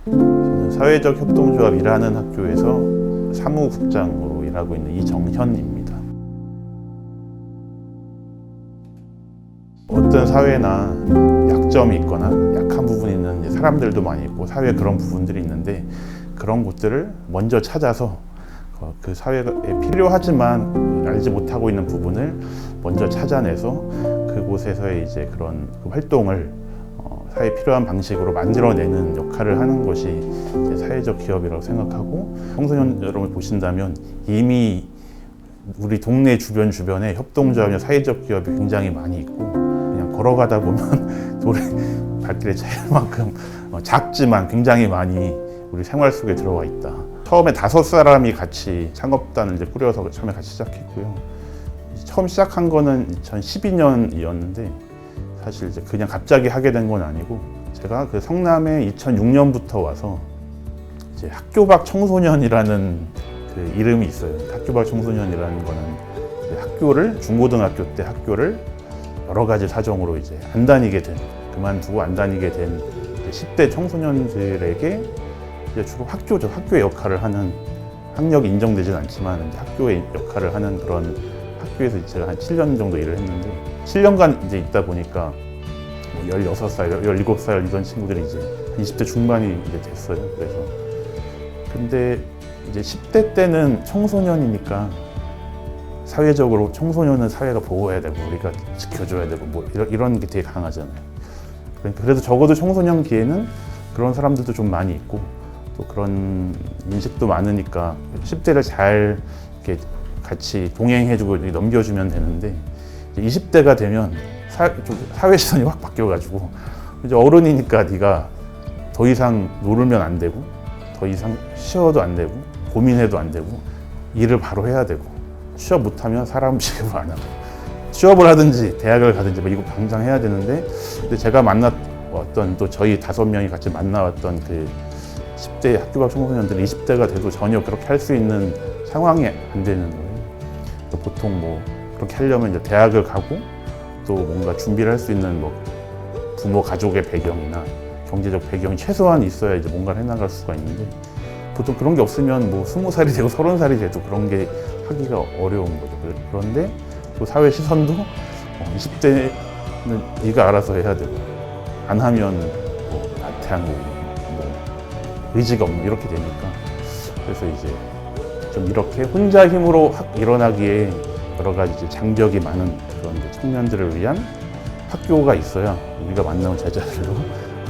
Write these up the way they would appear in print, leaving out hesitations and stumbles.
저는 사회적 협동조합 일하는 학교에서 사무국장으로 일하고 있는 이정현입니다. 어떤 사회나 약점이 있거나 약한 부분이 있는 사람들도 많이 있고 사회에 그런 부분들이 있는데 그런 곳들을 먼저 찾아서 그 사회에 필요하지만 알지 못하고 있는 부분을 먼저 찾아내서 그곳에서의 이제 그런 활동을 사회에 필요한 방식으로 만들어내는 역할을 하는 것이 이제 사회적 기업이라고 생각하고, 청소년 여러분 보신다면 이미 우리 동네 주변에 협동조합이나 사회적 기업이 굉장히 많이 있고, 그냥 걸어가다 보면 발길에 차일 만큼 작지만 굉장히 많이 우리 생활 속에 들어와 있다. 처음에 5사람이 같이 창업단을 이제 꾸려서 처음에 같이 시작했고요. 처음 시작한 거는 2012년이었는데 사실 이제 그냥 갑자기 하게 된 건 아니고, 제가 그 성남에 2006년부터 와서 이제 학교 밖 청소년이라는 그 이름이 있어요. 학교 밖 청소년이라는 거는 학교를, 중고등학교 때 학교를 여러 가지 사정으로 이제 안 다니게 된, 그만두고 안 다니게 된 10대 청소년들에게 이제 주로 학교의 역할을 하는, 학력이 인정되진 않지만 학교의 역할을 하는 그런 학교에서 제가 한 7년 정도 일을 했는데, 7년간 이제 있다 보니까 16살, 17살 이런 친구들이 이제 20대 중반이 이제 됐어요. 그래서 근데 이제 10대 때는 청소년이니까 사회적으로 청소년은 사회가 보호해야 되고 우리가 지켜줘야 되고 뭐 이런 게 되게 강하잖아요. 그래서 적어도 청소년기에는 그런 사람들도 좀 많이 있고 또 그런 인식도 많으니까 10대를 잘 이렇게 같이 동행해주고 넘겨주면 되는데, 이제 20대가 되면 사회 시선이 확 바뀌어가지고 이제 어른이니까 네가 더 이상 놀면 안 되고 더 이상 쉬어도 안 되고 고민해도 안 되고 일을 바로 해야 되고, 취업 못하면 사람 취급을 안 하고 취업을 하든지 대학을 가든지 뭐 이거 당장 해야 되는데, 근데 제가 만났던 또 저희 5명이 같이 만나왔던 그 10대 학교 밖 청소년들이 20대가 돼도 전혀 그렇게 할 수 있는 상황이 안 되는 거예요. 보통 뭐 그렇게 하려면 이제 대학을 가고 또 뭔가 준비를 할 수 있는 뭐 부모 가족의 배경이나 경제적 배경이 최소한 있어야 이제 뭔가를 해나갈 수가 있는데, 보통 그런 게 없으면 뭐 20살이 되고 30살이 돼도 그런 게 하기가 어려운 거죠. 그런데 또 사회 시선도 20대는 네가 알아서 해야 되고 안 하면 뭐 나태한 거고 뭐 의지가 없는, 이렇게 되니까, 그래서 이제 좀 이렇게 혼자 힘으로 확 일어나기에 여러 가지 이제 장벽이 많은 그런 청년들을 위한 학교가 있어야 우리가 만나는 제자들로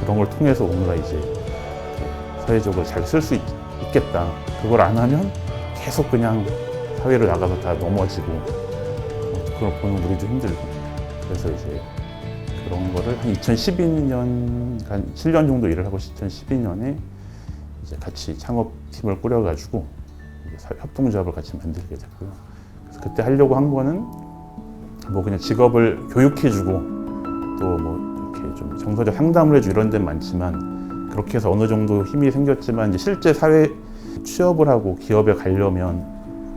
그런 걸 통해서 뭔가 이제 사회적으로 잘 쓸 수 있겠다. 그걸 안 하면 계속 그냥 사회로 나가서 다 넘어지고 그걸 보는 우리도 힘들고, 그래서 이제 그런 거를 한 2012년, 한 7년 정도 일을 하고 2012년에 이제 같이 창업팀을 꾸려가지고 협동조합을 같이 만들게 됐고요. 그래서 그때 하려고 한 거는 뭐 그냥 직업을 교육해주고 또 뭐 이렇게 좀 정서적 상담을 해주고 이런 데는 많지만, 그렇게 해서 어느 정도 힘이 생겼지만 이제 실제 사회 취업을 하고 기업에 가려면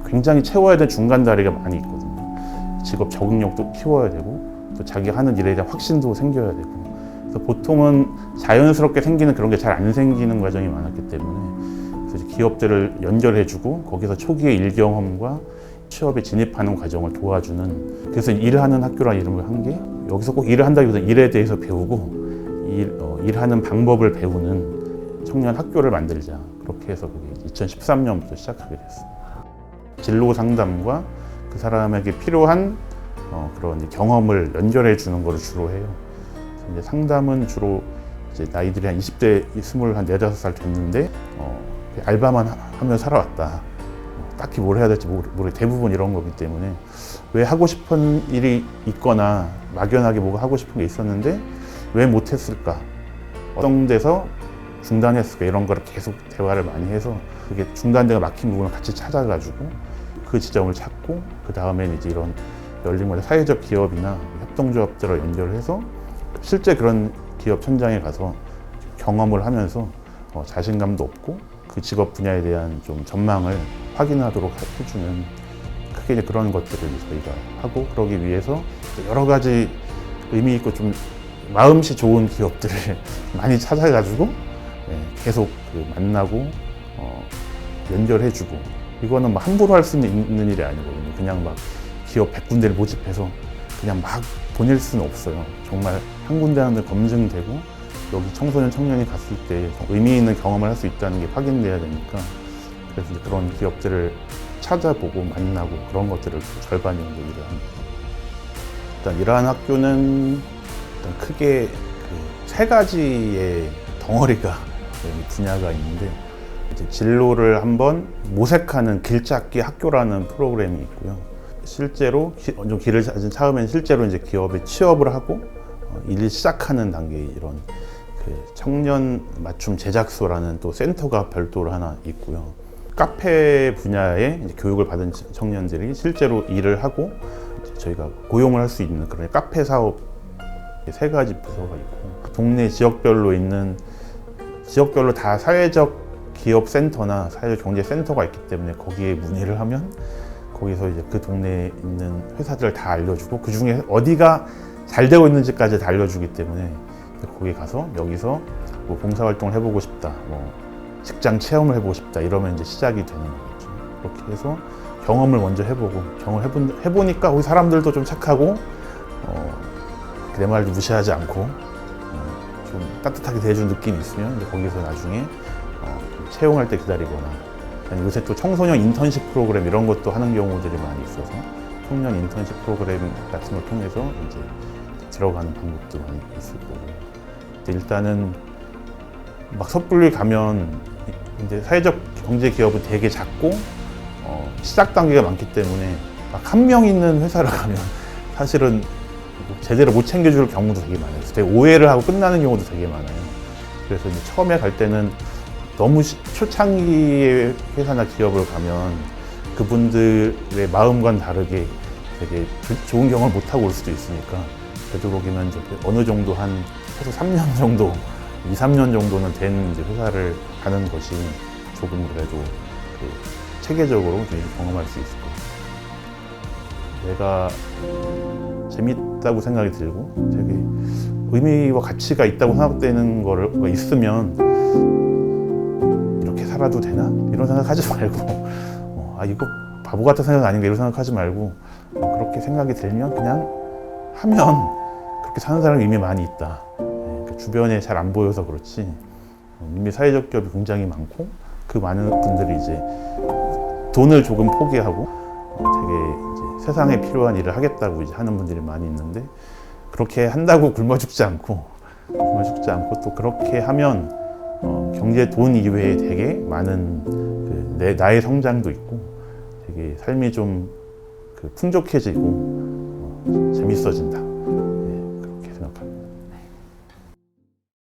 굉장히 채워야 될 중간 다리가 많이 있거든요. 직업 적응력도 키워야 되고 또 자기 하는 일에 대한 확신도 생겨야 되고, 그래서 보통은 자연스럽게 생기는 그런 게 잘 안 생기는 과정이 많았기 때문에, 그래서 기업들을 연결해주고 거기서 초기의 일 경험과 취업에 진입하는 과정을 도와주는, 그래서 일하는 학교라는 이름을 한 게, 여기서 꼭 일을 한다기보다 일에 대해서 배우고 일하는 방법을 배우는 청년 학교를 만들자. 그렇게 해서 그게 2013년부터 시작하게 됐습니다. 진로 상담과 그 사람에게 필요한 그런 경험을 연결해 주는 것을 주로 해요. 이제 상담은 주로 이제 나이들이 한 20대, 24살 됐는데 알바만 하며 살아왔다. 딱히 뭘 해야 될지 대부분 이런 거기 때문에, 왜 하고 싶은 일이 있거나 막연하게 뭐가 하고 싶은 게 있었는데 왜 못했을까, 어떤 데서 중단했을까, 이런 거를 계속 대화를 많이 해서 그게 중단되고 막힌 부분을 같이 찾아가지고 그 지점을 찾고, 그 다음엔 이제 이런 열린 거죠. 사회적 기업이나 협동조합들을 연결해서 실제 그런 기업 현장에 가서 경험을 하면서 자신감도 얻고 그 직업 분야에 대한 좀 전망을 확인하도록 해주는, 크게 이제 그런 것들을 저희가 하고, 그러기 위해서 여러 가지 의미 있고 좀 마음씨 좋은 기업들을 많이 찾아가지고 계속 만나고 연결해주고, 이거는 뭐 함부로 할 수 있는 일이 아니거든요. 그냥 막 기업 100군데를 모집해서 그냥 막 보낼 수는 없어요. 정말 한 군데 한 군데 검증되고 여기 청소년 청년이 갔을 때 의미 있는 경험을 할 수 있다는 게 확인돼야 되니까, 그래서 이제 그런 기업들을 찾아보고 만나고 그런 것들을 절반 정도 일을 합니다. 일단 이러한 학교는 일단 크게 세 가지의 덩어리가 분야가 있는데, 이제 진로를 한번 모색하는 길찾기 학교라는 프로그램이 있고요. 실제로 좀 길을 찾으면 실제로 이제 기업에 취업을 하고 일을 시작하는 단계, 이런 청년 맞춤 제작소라는 또 센터가 별도로 하나 있고요. 카페 분야에 이제 교육을 받은 청년들이 실제로 일을 하고 저희가 고용을 할 수 있는 그런 카페 사업 세 가지 부서가 있고, 동네 지역별로 다 사회적 기업 센터나 사회적 경제 센터가 있기 때문에 거기에 문의를 하면 거기서 이제 그 동네에 있는 회사들을 다 알려주고, 그 중에 어디가 잘 되고 있는지까지 다 알려주기 때문에 거기 가서 여기서 뭐 봉사활동을 해보고 싶다, 뭐 직장 체험을 해보고 싶다 이러면 이제 시작이 되는 거겠죠. 그렇게 해서 경험을 먼저 해보고, 해보니까 거기 사람들도 좀 착하고 내 말도 무시하지 않고 좀 따뜻하게 대해준 느낌이 있으면 이제 거기서 나중에 채용할 때 기다리거나, 아니 요새 또 청소년 인턴십 프로그램 이런 것도 하는 경우들이 많이 있어서 청년 인턴십 프로그램 같은 걸 통해서 이제 들어가는 방법도 많이 있을 거고, 일단은 막 섣불리 가면 이제 사회적 경제 기업은 되게 작고 시작 단계가 많기 때문에 막 한 명 있는 회사를 가면 사실은 제대로 못 챙겨줄 경우도 되게 많아요. 되게 오해를 하고 끝나는 경우도 되게 많아요. 그래서 이제 처음에 갈 때는 너무 초창기의 회사나 기업을 가면 그분들의 마음과는 다르게 되게 좋은 경험을 못하고 올 수도 있으니까, 되도록이면 어느 정도 한 최소 3년 정도, 2, 3년 정도는 된 이제 회사를 가는 것이 조금 그래도 체계적으로 경험할 수 있을 것 같아요. 내가 재밌다고 생각이 들고 되게 의미와 가치가 있다고 생각되는 거가 있으면 이렇게 살아도 되나? 이런 생각하지 말고 이거 바보 같은 생각 아닌가 이런 생각하지 말고 그렇게 생각이 들면 그냥 하면 그렇게 사는 사람이 이미 많이 있다. 그러니까 주변에 잘 안 보여서 그렇지 이미 사회적 기업이 굉장히 많고, 그 많은 분들이 이제 돈을 조금 포기하고 되게 이제 세상에 필요한 일을 하겠다고 이제 하는 분들이 많이 있는데, 그렇게 한다고 굶어 죽지 않고 또 그렇게 하면 경제 돈 이외에 되게 많은 나의 성장도 있고 되게 삶이 좀 풍족해지고 재밌어진다.